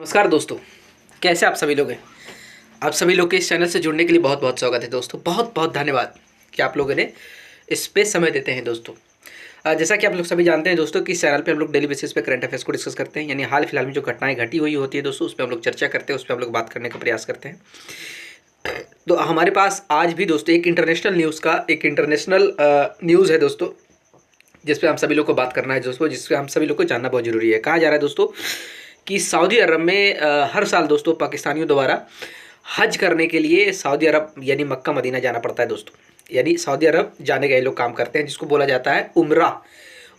नमस्कार दोस्तों, कैसे आप सभी लोग हैं। आप सभी लोग के इस चैनल से जुड़ने के लिए बहुत बहुत स्वागत है दोस्तों। बहुत बहुत धन्यवाद कि आप लोगों ने इस पे समय देते हैं दोस्तों। जैसा कि आप लोग सभी जानते हैं दोस्तों कि इस चैनल पे हम लोग डेली बेसिस पे करंट अफेयर्स को डिस्कस करते हैं, यानी हाल फिलहाल में जो घटनाएं घटी हुई होती है दोस्तों, उस पर हम लोग चर्चा करते हैं, उस पर हम लोग बात करने का प्रयास करते हैं। तो हमारे पास आज भी दोस्तों एक इंटरनेशनल न्यूज़ है दोस्तों, जिस पे हम सभी लोग को बात करना है दोस्तों, जिससे हम सभी लोग को जानना बहुत जरूरी है। कहा जा रहा है दोस्तों कि सऊदी अरब में हर साल दोस्तों पाकिस्तानियों द्वारा हज करने के लिए सऊदी अरब यानी मक्का मदीना जाना पड़ता है दोस्तों। यानी सऊदी अरब जाने का ये लोग काम करते हैं, जिसको बोला जाता है उम्रा।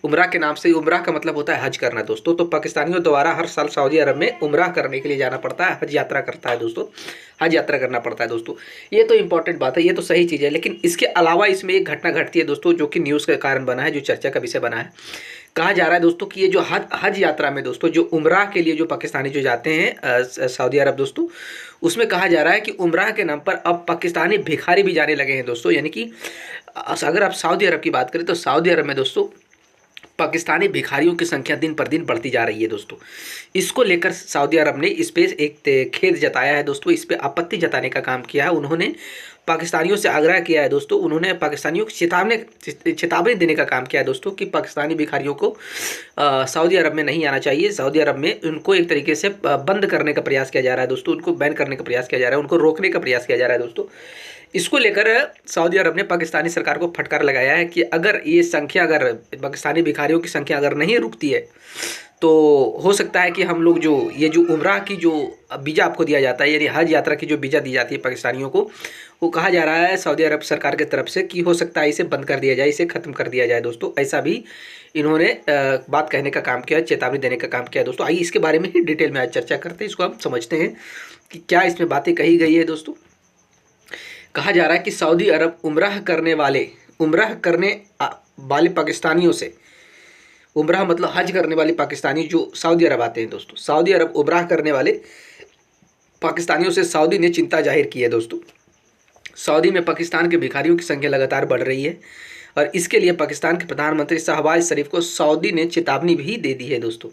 उम्रा के नाम से, उम्रा का मतलब होता है हज करना दोस्तों। तो पाकिस्तानियों द्वारा हर साल सऊदी अरब में उम्रा करने के लिए जाना पड़ता है, हज यात्रा करता है दोस्तों, हज यात्रा करना पड़ता है दोस्तों। ये तो इंपॉर्टेंट बात है, ये तो सही चीज़ है। लेकिन इसके अलावा इसमें एक घटना घटती है दोस्तों, जो कि न्यूज़ का कारण बना है, जो चर्चा का विषय बना है। कहा जा रहा है दोस्तों कि ये जो हज यात्रा में दोस्तों, जो उम्रा के लिए जो पाकिस्तानी जो जाते हैं सऊदी अरब दोस्तों, उसमें कहा जा रहा है कि उम्रा के नाम पर अब पाकिस्तानी भिखारी भी जाने लगे हैं दोस्तों। यानी कि अगर आप सऊदी अरब की बात करें तो सऊदी अरब में दोस्तों पाकिस्तानी भिखारियों की संख्या दिन पर दिन बढ़ती जा रही है दोस्तों। इसको लेकर सऊदी अरब ने इस पे एक खेद जताया है दोस्तों, इस पे आपत्ति जताने का काम किया है। उन्होंने पाकिस्तानियों से आग्रह किया है दोस्तों, उन्होंने पाकिस्तानियों को चेतावनी देने का काम किया है दोस्तों कि पाकिस्तानी भिखारियों को सऊदी अरब में नहीं आना चाहिए। सऊदी अरब में उनको एक तरीके से बंद करने का प्रयास किया जा रहा है दोस्तों, उनको बैन करने का प्रयास किया जा रहा है, उनको रोकने का प्रयास किया जा रहा है दोस्तों। इसको लेकर सऊदी अरब ने पाकिस्तानी सरकार को फटकार लगाया है कि अगर ये संख्या, अगर पाकिस्तानी भिखारियों की संख्या अगर नहीं रुकती है तो हो सकता है कि हम लोग जो उम्रा की जो वीज़ा आपको दिया जाता है, यानी हज यात्रा की जो वीज़ा दी जाती है पाकिस्तानियों को, वो कहा जा रहा है सऊदी अरब सरकार की तरफ से कि हो सकता है इसे बंद कर दिया जाए, इसे ख़त्म कर दिया जाए दोस्तों। ऐसा भी इन्होंने बात कहने का काम किया, चेतावनी देने का काम किया दोस्तों। आइए इसके बारे में ही डिटेल में आज चर्चा करते हैं, इसको हम समझते हैं कि क्या इसमें बातें कही गई है दोस्तों। कहा जा रहा है कि सऊदी अरब उम्राह करने वाले पाकिस्तानियों से, उम्राह मतलब हज करने वाले पाकिस्तानी जो सऊदी अरब आते हैं दोस्तों, सऊदी अरब उम्राह करने वाले पाकिस्तानियों से सऊदी ने चिंता जाहिर की है दोस्तों। सऊदी में पाकिस्तान के भिखारियों की संख्या लगातार बढ़ रही है और इसके लिए पाकिस्तान के प्रधानमंत्री शहबाज शरीफ को सऊदी ने चेतावनी भी दे दी है दोस्तों।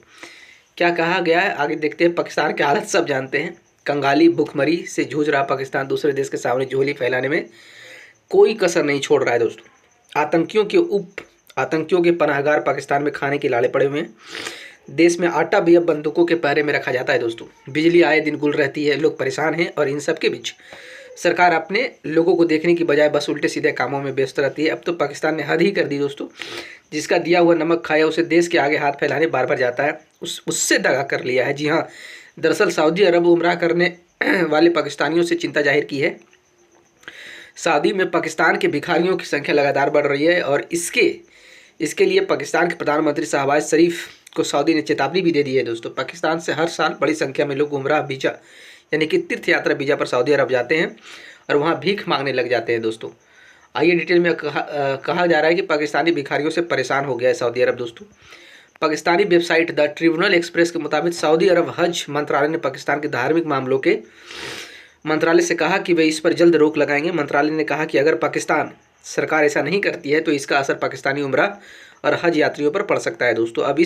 क्या कहा गया है आगे देखते हैं। पाकिस्तान की हालत सब जानते हैं। कंगाली भुखमरी से जूझ रहा पाकिस्तान दूसरे देश के सामने झोली फैलाने में कोई कसर नहीं छोड़ रहा है दोस्तों। आतंकियों के पनाहगार पाकिस्तान में खाने के लाले पड़े हुए हैं। देश में आटा भी अब बंदूकों के पहरे में रखा जाता है दोस्तों। बिजली आए दिन गुल रहती है, लोग परेशान हैं और इन सब के बीच सरकार अपने लोगों को देखने की बजाय बस उल्टे सीधे कामों में व्यस्त रहती है। अब तो पाकिस्तान ने हद ही कर दी दोस्तों। जिसका दिया हुआ नमक खाया उसे देश के आगे हाथ फैलाने बार बार जाता है, उससे दगा कर लिया है। जी हाँ, दरअसल सऊदी अरब उम्रा करने वाले पाकिस्तानियों से चिंता जाहिर की है। सऊदी में पाकिस्तान के भिखारियों की संख्या लगातार बढ़ रही है और इसके लिए पाकिस्तान के प्रधानमंत्री शहबाज शरीफ को सऊदी ने चेतावनी भी दे दी है दोस्तों। पाकिस्तान से हर साल बड़ी संख्या में लोग उम्रा वीज़ा यानी कि तीर्थ यात्रा वीज़ा पर सऊदी अरब जाते हैं और वहाँ भीख मांगने लग जाते हैं दोस्तों। आइए डिटेल में कहा जा रहा है कि पाकिस्तानी भिखारियों से परेशान हो गया है सऊदी अरब दोस्तों। Pakistani website the tribunal express के मुताबिक सऊदी अरब हज मंत्रालय ने पाकिस्तान के धार्मिक मामलों के मंत्रालय से कहा कि वे इस पर जल्द रोक लगाएंगे। मंत्रालय ने कहा कि अगर पाकिस्तान सरकार ऐसा नहीं करती है तो इसका असर पाकिस्तानी उम्रा और हज यात्रियों पर पड़ सकता है दोस्तों। अब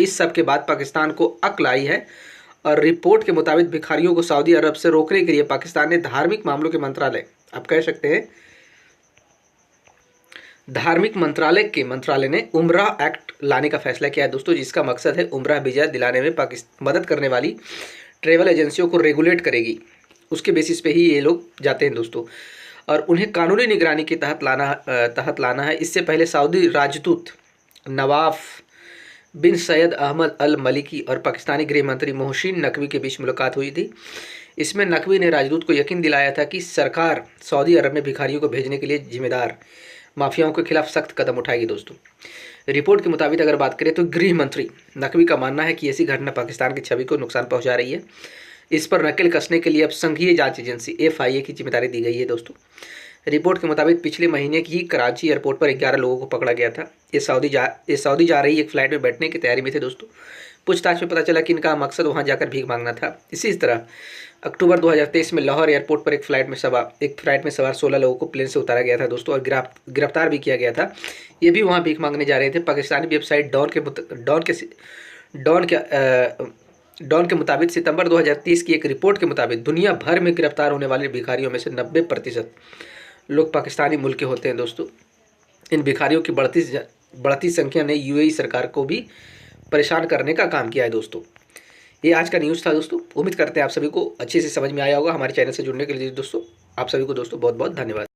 इस सब के बाद पाकिस्तान को अक्ल आई है और रिपोर्ट के मुताबिक भिखारियों को सऊदी अरब से रोकने के लिए पाकिस्तान ने धार्मिक मामलों के मंत्रालय, आप कह सकते हैं धार्मिक मंत्रालय ने उम्रा एक्ट लाने का फैसला किया है दोस्तों, जिसका मकसद है उम्रा वीज़ा दिलाने में मदद करने वाली ट्रैवल एजेंसियों को रेगुलेट करेगी। उसके बेसिस पे ही ये लोग जाते हैं दोस्तों और उन्हें कानूनी निगरानी के तहत लाना है। इससे पहले सऊदी राजदूत नवाफ बिन सैयद अहमद अल मलिकी और पाकिस्तानी गृह मंत्री मोहसिन नकवी के बीच मुलाकात हुई थी। इसमें नकवी ने राजदूत को यकीन दिलाया था कि सरकार सऊदी अरब में भिखारियों को भेजने के लिए जिम्मेदार माफियाओं के खिलाफ सख्त कदम उठाएगी दोस्तों। रिपोर्ट के मुताबिक अगर बात करें तो गृह मंत्री नकवी का मानना है कि ऐसी घटना पाकिस्तान की छवि को नुकसान पहुंचा रही है। इस पर नकेल कसने के लिए अब संघीय जांच एजेंसी FIA की जिम्मेदारी दी गई है दोस्तों। रिपोर्ट के मुताबिक पिछले महीने की कराची एयरपोर्ट पर 11 लोगों को पकड़ा गया था। ये सऊदी जा रही एक फ़्लाइट में बैठने की तैयारी में थे दोस्तों। पूछताछ में पता चला कि इनका मकसद वहां जाकर भीख मांगना था। इसी तरह अक्टूबर 2023 में लाहौर एयरपोर्ट पर एक फ्लाइट में सवार 16 लोगों को प्लेन से उतारा गया था दोस्तों और गिरफ्तार भी किया गया था। ये भी वहाँ भीख मांगने जा रहे थे। पाकिस्तानी वेबसाइट डॉन के मुताबिक सितंबर 2030 की एक रिपोर्ट के मुताबिक दुनिया भर में गिरफ्तार होने वाले भिखारियों में से 90% लोग पाकिस्तानी मूल के होते हैं दोस्तों। इन भिखारियों की बढ़ती संख्या ने यूएई सरकार को भी परेशान करने का काम किया है दोस्तों। ये आज का न्यूज़ था दोस्तों। उम्मीद करते हैं आप सभी को अच्छे से समझ में आया होगा। हमारे चैनल से जुड़ने के लिए दोस्तों आप सभी को दोस्तों बहुत बहुत धन्यवाद।